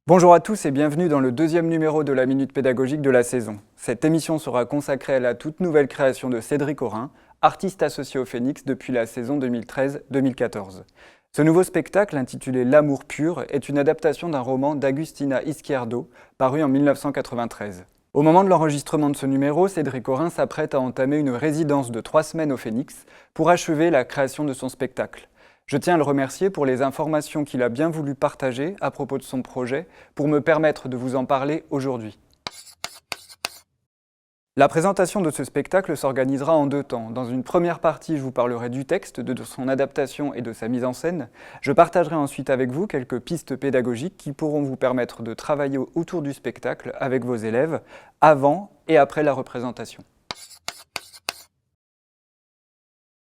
Bonjour à tous et bienvenue dans le deuxième numéro de la Minute Pédagogique de la saison. Cette émission sera consacrée à la toute nouvelle création de Cédric Orin, artiste associé au Phénix depuis la saison 2013-2014. Ce nouveau spectacle, intitulé L'amour pur, est une adaptation d'un roman d'Agustina Izquierdo, paru en 1993. Au moment de l'enregistrement de ce numéro, Cédric Orin s'apprête à entamer une résidence de 3 semaines au Phénix pour achever la création de son spectacle. Je tiens à le remercier pour les informations qu'il a bien voulu partager à propos de son projet pour me permettre de vous en parler aujourd'hui. La présentation de ce spectacle s'organisera en 2 temps. Dans une première partie, je vous parlerai du texte, de son adaptation et de sa mise en scène. Je partagerai ensuite avec vous quelques pistes pédagogiques qui pourront vous permettre de travailler autour du spectacle avec vos élèves avant et après la représentation.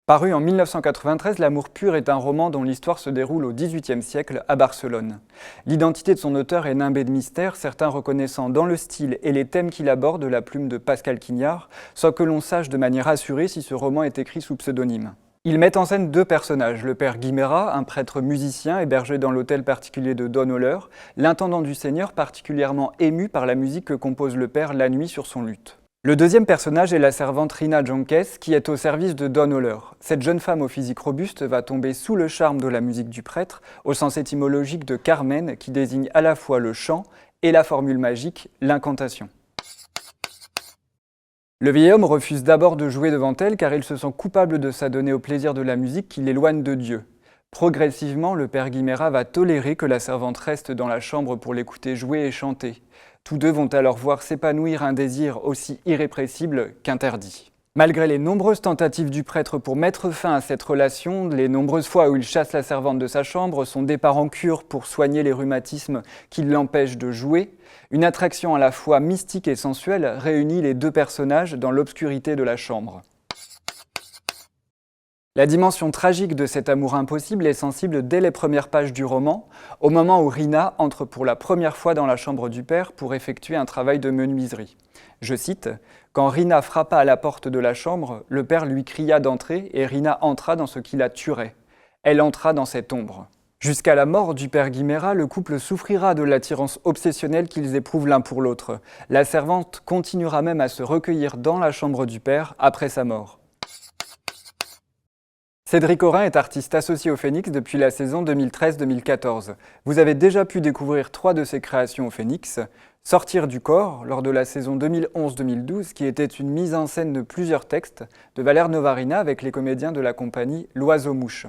Paru en 1993, L'amour pur est un roman dont l'histoire se déroule au XVIIIe siècle à Barcelone. L'identité de son auteur est nimbée de mystère, certains reconnaissant dans le style et les thèmes qu'il aborde la plume de Pascal Quignard, sans que l'on sache de manière assurée si ce roman est écrit sous pseudonyme. Il met en scène 2 personnages, le père Guimera, un prêtre musicien hébergé dans l'hôtel particulier de Don Oller, l'intendant du Seigneur particulièrement ému par la musique que compose le père la nuit sur son luth. Le deuxième personnage est la servante Rina Jonques, qui est au service de Don Oller. Cette jeune femme au physique robuste va tomber sous le charme de la musique du prêtre, au sens étymologique de Carmen, qui désigne à la fois le chant et la formule magique, l'incantation. Le vieil homme refuse d'abord de jouer devant elle car il se sent coupable de s'adonner au plaisir de la musique qui l'éloigne de Dieu. Progressivement, le père Guimera va tolérer que la servante reste dans la chambre pour l'écouter jouer et chanter. Tous deux vont alors voir s'épanouir un désir aussi irrépressible qu'interdit. Malgré les nombreuses tentatives du prêtre pour mettre fin à cette relation, les nombreuses fois où il chasse la servante de sa chambre, son départ en cure pour soigner les rhumatismes qui l'empêchent de jouer, une attraction à la fois mystique et sensuelle réunit les 2 personnages dans l'obscurité de la chambre. La dimension tragique de cet amour impossible est sensible dès les premières pages du roman, au moment où Rina entre pour la première fois dans la chambre du père pour effectuer un travail de menuiserie. Je cite « Quand Rina frappa à la porte de la chambre, le père lui cria d'entrer et Rina entra dans ce qui la tuerait. Elle entra dans cette ombre. » Jusqu'à la mort du père Guimera, le couple souffrira de l'attirance obsessionnelle qu'ils éprouvent l'un pour l'autre. La servante continuera même à se recueillir dans la chambre du père après sa mort. Cédric Orin est artiste associé au Phénix depuis la saison 2013-2014. Vous avez déjà pu découvrir 3 de ses créations au Phénix. Sortir du corps, lors de la saison 2011-2012, qui était une mise en scène de plusieurs textes de Valère Novarina avec les comédiens de la compagnie L'Oiseau-Mouche.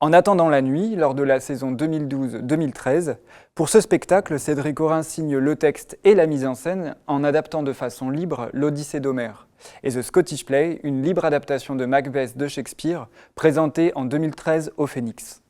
En attendant la nuit, lors de la saison 2012-2013, pour ce spectacle, Cédric Orin signe le texte et la mise en scène en adaptant de façon libre l'Odyssée d'Homère. Et The Scottish Play, une libre adaptation de Macbeth de Shakespeare, présentée en 2013 au Phénix.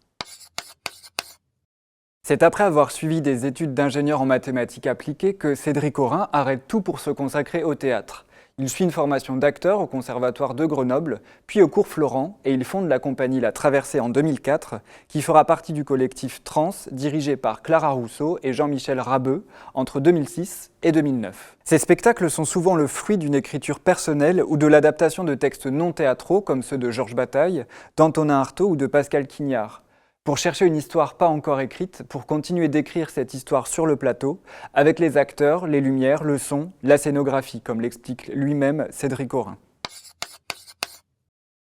C'est après avoir suivi des études d'ingénieur en mathématiques appliquées que Cédric Orin arrête tout pour se consacrer au théâtre. Il suit une formation d'acteur au Conservatoire de Grenoble, puis au Cours Florent, et il fonde la compagnie La Traversée en 2004, qui fera partie du collectif Trans, dirigé par Clara Rousseau et Jean-Michel Rabeux, entre 2006 et 2009. Ces spectacles sont souvent le fruit d'une écriture personnelle ou de l'adaptation de textes non théâtraux, comme ceux de Georges Bataille, d'Antonin Artaud ou de Pascal Quignard. Pour chercher une histoire pas encore écrite, pour continuer d'écrire cette histoire sur le plateau, avec les acteurs, les lumières, le son, la scénographie, comme l'explique lui-même Cédric Orin.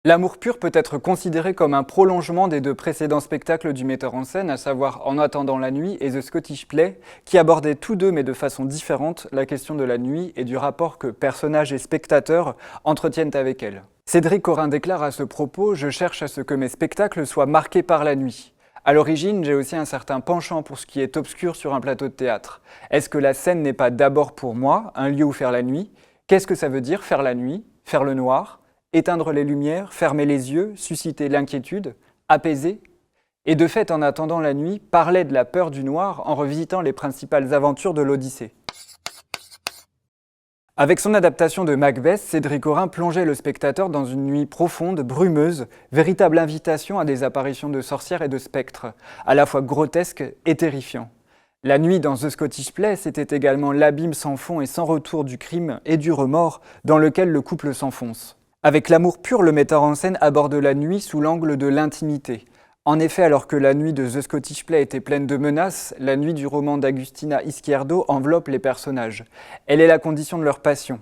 L'amour pur peut être considéré comme un prolongement des 2 précédents spectacles du metteur en scène, à savoir En attendant la nuit et The Scottish Play, qui abordaient tous 2, mais de façon différente, la question de la nuit et du rapport que personnages et spectateurs entretiennent avec elle. Cédric Orin déclare à ce propos « Je cherche à ce que mes spectacles soient marqués par la nuit. À l'origine, j'ai aussi un certain penchant pour ce qui est obscur sur un plateau de théâtre. Est-ce que la scène n'est pas d'abord pour moi un lieu où faire la nuit? Qu'est-ce que ça veut dire faire la nuit, faire le noir? Éteindre les lumières, fermer les yeux, susciter l'inquiétude, apaiser? Et de fait, en attendant la nuit, parler de la peur du noir en revisitant les principales aventures de l'Odyssée. » Avec son adaptation de Macbeth, Cédric Orin plongeait le spectateur dans une nuit profonde, brumeuse, véritable invitation à des apparitions de sorcières et de spectres, à la fois grotesques et terrifiants. La nuit dans The Scottish Play, c'était également l'abîme sans fond et sans retour du crime et du remords dans lequel le couple s'enfonce. Avec L'amour pur, le metteur en scène aborde la nuit sous l'angle de l'intimité. En effet, alors que la nuit de The Scottish Play était pleine de menaces, la nuit du roman d'Agustina Izquierdo enveloppe les personnages. Elle est la condition de leur passion.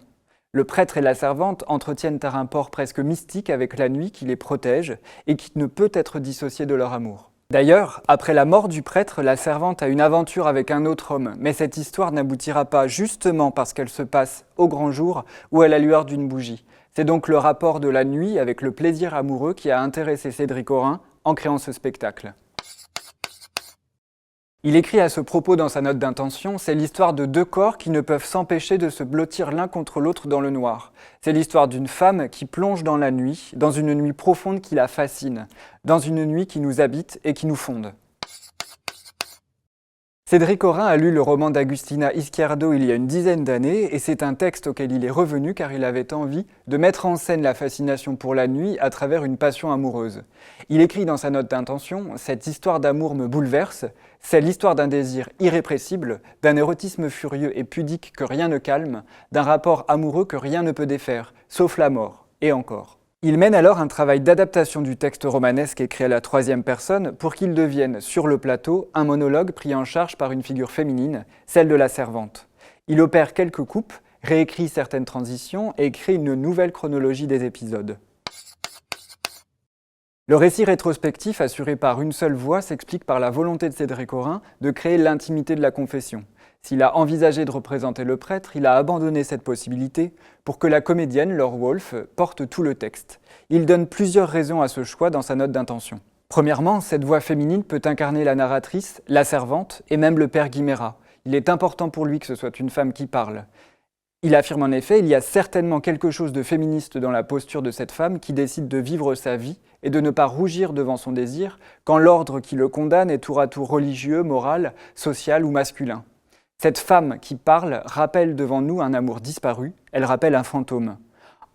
Le prêtre et la servante entretiennent un rapport presque mystique avec la nuit qui les protège et qui ne peut être dissocié de leur amour. D'ailleurs, après la mort du prêtre, la servante a une aventure avec un autre homme, mais cette histoire n'aboutira pas justement parce qu'elle se passe au grand jour ou à la lueur d'une bougie. C'est donc le rapport de la nuit avec le plaisir amoureux qui a intéressé Cédric Orin en créant ce spectacle. Il écrit à ce propos dans sa note d'intention, c'est l'histoire de deux corps qui ne peuvent s'empêcher de se blottir l'un contre l'autre dans le noir. C'est l'histoire d'une femme qui plonge dans la nuit, dans une nuit profonde qui la fascine, dans une nuit qui nous habite et qui nous fonde. Cédric Orin a lu le roman d'Agustina Izquierdo il y a une dizaine d'années et c'est un texte auquel il est revenu car il avait envie de mettre en scène la fascination pour la nuit à travers une passion amoureuse. Il écrit dans sa note d'intention « Cette histoire d'amour me bouleverse, c'est l'histoire d'un désir irrépressible, d'un érotisme furieux et pudique que rien ne calme, d'un rapport amoureux que rien ne peut défaire, sauf la mort, et encore ». Il mène alors un travail d'adaptation du texte romanesque écrit à la troisième personne pour qu'il devienne, sur le plateau, un monologue pris en charge par une figure féminine, celle de la servante. Il opère quelques coupes, réécrit certaines transitions et crée une nouvelle chronologie des épisodes. Le récit rétrospectif assuré par une seule voix s'explique par la volonté de Cédric Orin de créer l'intimité de la confession. S'il a envisagé de représenter le prêtre, il a abandonné cette possibilité pour que la comédienne, Laure Wolf, porte tout le texte. Il donne plusieurs raisons à ce choix dans sa note d'intention. Premièrement, cette voix féminine peut incarner la narratrice, la servante et même le père Guiméra. Il est important pour lui que ce soit une femme qui parle. Il affirme en effet, il y a certainement quelque chose de féministe dans la posture de cette femme qui décide de vivre sa vie et de ne pas rougir devant son désir quand l'ordre qui le condamne est tour à tour religieux, moral, social ou masculin. Cette femme qui parle rappelle devant nous un amour disparu, elle rappelle un fantôme.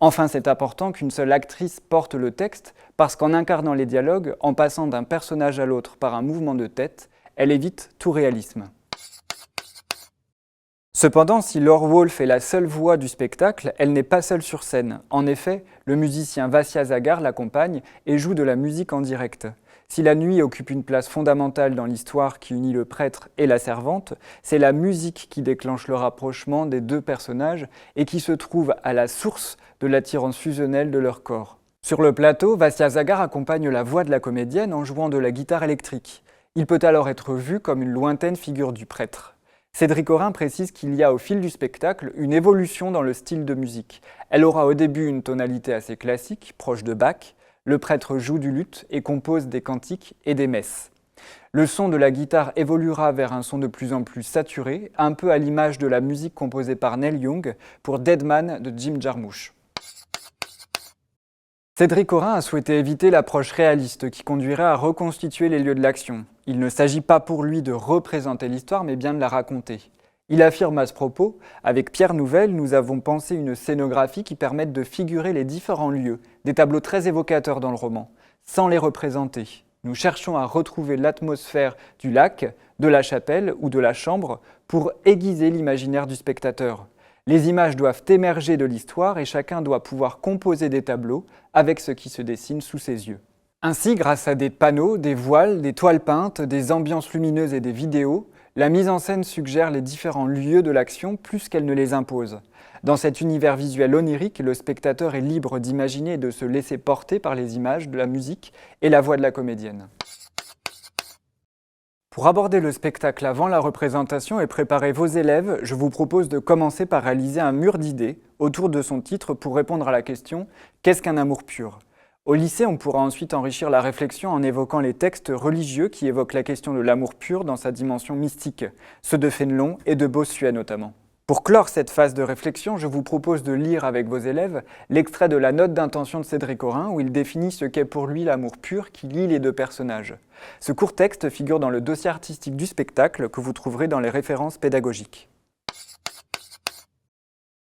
Enfin, c'est important qu'une seule actrice porte le texte parce qu'en incarnant les dialogues, en passant d'un personnage à l'autre par un mouvement de tête, elle évite tout réalisme. Cependant, si Laure Wolf est la seule voix du spectacle, elle n'est pas seule sur scène. En effet, le musicien Vassia Zagar l'accompagne et joue de la musique en direct. Si la nuit occupe une place fondamentale dans l'histoire qui unit le prêtre et la servante, c'est la musique qui déclenche le rapprochement des deux personnages et qui se trouve à la source de l'attirance fusionnelle de leur corps. Sur le plateau, Vassia Zagar accompagne la voix de la comédienne en jouant de la guitare électrique. Il peut alors être vu comme une lointaine figure du prêtre. Cédric Orin précise qu'il y a au fil du spectacle une évolution dans le style de musique. Elle aura au début une tonalité assez classique, proche de Bach. Le prêtre joue du luth et compose des cantiques et des messes. Le son de la guitare évoluera vers un son de plus en plus saturé, un peu à l'image de la musique composée par Neil Young pour Dead Man de Jim Jarmusch. Cédric Orin a souhaité éviter l'approche réaliste qui conduirait à reconstituer les lieux de l'action. Il ne s'agit pas pour lui de représenter l'histoire, mais bien de la raconter. Il affirme à ce propos, avec Pierre Nouvel, nous avons pensé une scénographie qui permette de figurer les différents lieux, des tableaux très évocateurs dans le roman, sans les représenter. Nous cherchons à retrouver l'atmosphère du lac, de la chapelle ou de la chambre pour aiguiser l'imaginaire du spectateur. Les images doivent émerger de l'histoire et chacun doit pouvoir composer des tableaux avec ce qui se dessine sous ses yeux. Ainsi, grâce à des panneaux, des voiles, des toiles peintes, des ambiances lumineuses et des vidéos, la mise en scène suggère les différents lieux de l'action plus qu'elle ne les impose. Dans cet univers visuel onirique, le spectateur est libre d'imaginer et de se laisser porter par les images, de la musique et la voix de la comédienne. Pour aborder le spectacle avant la représentation et préparer vos élèves, je vous propose de commencer par réaliser un mur d'idées autour de son titre pour répondre à la question « Qu'est-ce qu'un amour pur ?» Au lycée, on pourra ensuite enrichir la réflexion en évoquant les textes religieux qui évoquent la question de l'amour pur dans sa dimension mystique, ceux de Fénelon et de Bossuet notamment. Pour clore cette phase de réflexion, je vous propose de lire avec vos élèves l'extrait de la note d'intention de Cédric Orin où il définit ce qu'est pour lui l'amour pur qui lie les deux personnages. Ce court texte figure dans le dossier artistique du spectacle que vous trouverez dans les références pédagogiques.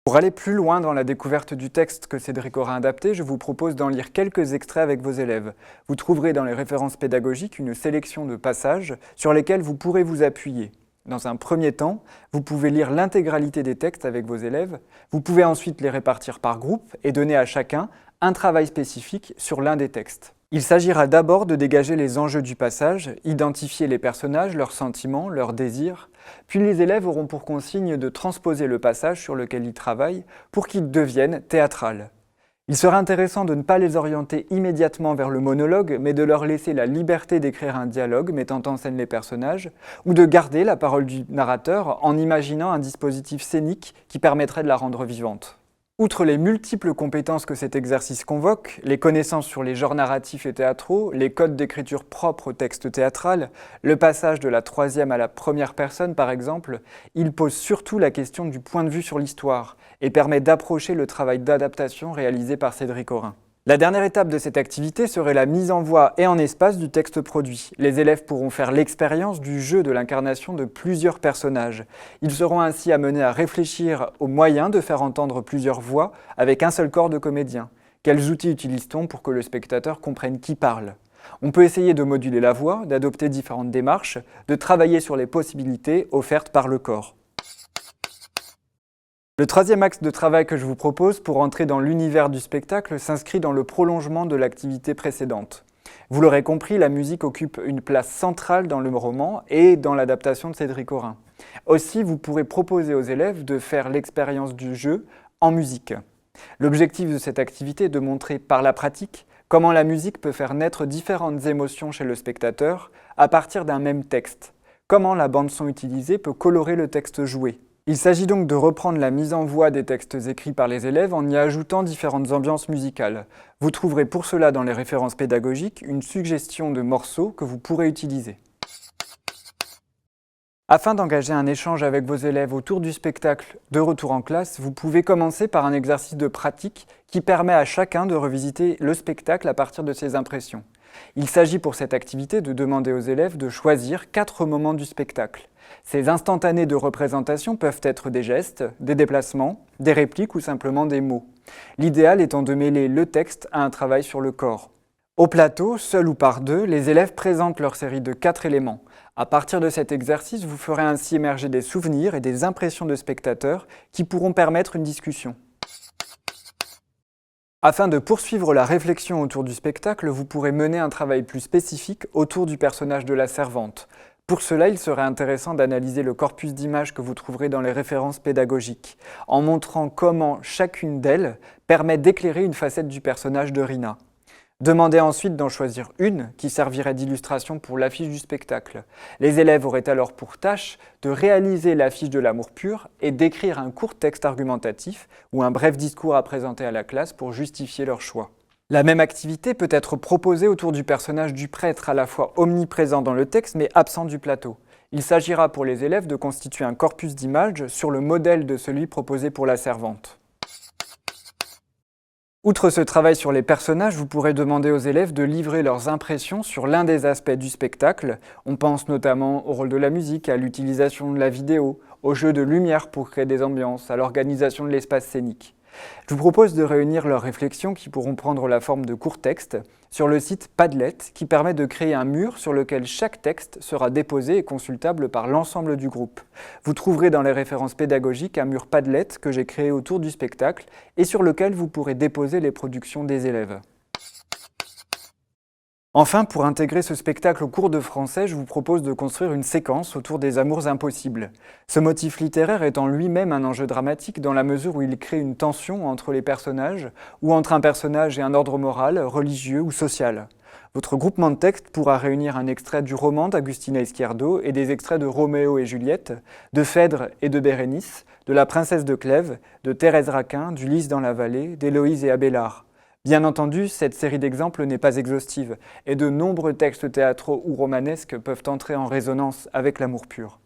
Pour aller plus loin dans la découverte du texte que Cédric Orin a adapté, je vous propose d'en lire quelques extraits avec vos élèves. Vous trouverez dans les références pédagogiques une sélection de passages sur lesquels vous pourrez vous appuyer. Dans un premier temps, vous pouvez lire l'intégralité des textes avec vos élèves. Vous pouvez ensuite les répartir par groupe et donner à chacun un travail spécifique sur l'un des textes. Il s'agira d'abord de dégager les enjeux du passage, identifier les personnages, leurs sentiments, leurs désirs, puis les élèves auront pour consigne de transposer le passage sur lequel ils travaillent pour qu'il devienne théâtral. Il serait intéressant de ne pas les orienter immédiatement vers le monologue, mais de leur laisser la liberté d'écrire un dialogue mettant en scène les personnages, ou de garder la parole du narrateur en imaginant un dispositif scénique qui permettrait de la rendre vivante. Outre les multiples compétences que cet exercice convoque, les connaissances sur les genres narratifs et théâtraux, les codes d'écriture propres au texte théâtral, le passage de la troisième à la première personne par exemple, il pose surtout la question du point de vue sur l'histoire et permet d'approcher le travail d'adaptation réalisé par Cédric Orin. La dernière étape de cette activité serait la mise en voix et en espace du texte produit. Les élèves pourront faire l'expérience du jeu de l'incarnation de plusieurs personnages. Ils seront ainsi amenés à réfléchir aux moyens de faire entendre plusieurs voix avec un seul corps de comédien. Quels outils utilise-t-on pour que le spectateur comprenne qui parle ? On peut essayer de moduler la voix, d'adopter différentes démarches, de travailler sur les possibilités offertes par le corps. Le troisième axe de travail que je vous propose pour entrer dans l'univers du spectacle s'inscrit dans le prolongement de l'activité précédente. Vous l'aurez compris, la musique occupe une place centrale dans le roman et dans l'adaptation de Cédric Orin. Aussi, vous pourrez proposer aux élèves de faire l'expérience du jeu en musique. L'objectif de cette activité est de montrer par la pratique comment la musique peut faire naître différentes émotions chez le spectateur à partir d'un même texte, comment la bande-son utilisée peut colorer le texte joué. Il s'agit donc de reprendre la mise en voix des textes écrits par les élèves en y ajoutant différentes ambiances musicales. Vous trouverez pour cela dans les références pédagogiques une suggestion de morceaux que vous pourrez utiliser. Afin d'engager un échange avec vos élèves autour du spectacle de retour en classe, vous pouvez commencer par un exercice de pratique qui permet à chacun de revisiter le spectacle à partir de ses impressions. Il s'agit pour cette activité de demander aux élèves de choisir 4 moments du spectacle. Ces instantanés de représentation peuvent être des gestes, des déplacements, des répliques ou simplement des mots. L'idéal étant de mêler le texte à un travail sur le corps. Au plateau, seul ou par deux, les élèves présentent leur série de 4 éléments. À partir de cet exercice, vous ferez ainsi émerger des souvenirs et des impressions de spectateurs qui pourront permettre une discussion. Afin de poursuivre la réflexion autour du spectacle, vous pourrez mener un travail plus spécifique autour du personnage de la servante. Pour cela, il serait intéressant d'analyser le corpus d'images que vous trouverez dans les références pédagogiques, en montrant comment chacune d'elles permet d'éclairer une facette du personnage de Rina. Demandez ensuite d'en choisir une qui servirait d'illustration pour l'affiche du spectacle. Les élèves auraient alors pour tâche de réaliser l'affiche de l'amour pur et d'écrire un court texte argumentatif ou un bref discours à présenter à la classe pour justifier leur choix. La même activité peut être proposée autour du personnage du prêtre à la fois omniprésent dans le texte mais absent du plateau. Il s'agira pour les élèves de constituer un corpus d'images sur le modèle de celui proposé pour la servante. Outre ce travail sur les personnages, vous pourrez demander aux élèves de livrer leurs impressions sur l'un des aspects du spectacle. On pense notamment au rôle de la musique, à l'utilisation de la vidéo, au jeu de lumière pour créer des ambiances, à l'organisation de l'espace scénique. Je vous propose de réunir leurs réflexions qui pourront prendre la forme de courts textes sur le site Padlet qui permet de créer un mur sur lequel chaque texte sera déposé et consultable par l'ensemble du groupe. Vous trouverez dans les références pédagogiques un mur Padlet que j'ai créé autour du spectacle et sur lequel vous pourrez déposer les productions des élèves. Enfin, pour intégrer ce spectacle au cours de français, je vous propose de construire une séquence autour des amours impossibles. Ce motif littéraire est en lui-même un enjeu dramatique dans la mesure où il crée une tension entre les personnages ou entre un personnage et un ordre moral, religieux ou social. Votre groupement de texte pourra réunir un extrait du roman d'Agustina Izquierdo et des extraits de Roméo et Juliette, de Phèdre et de Bérénice, de La princesse de Clèves, de Thérèse Raquin, d'Ulysse dans la vallée, d'Héloïse et Abélard. Bien entendu, cette série d'exemples n'est pas exhaustive et de nombreux textes théâtraux ou romanesques peuvent entrer en résonance avec l'amour pur.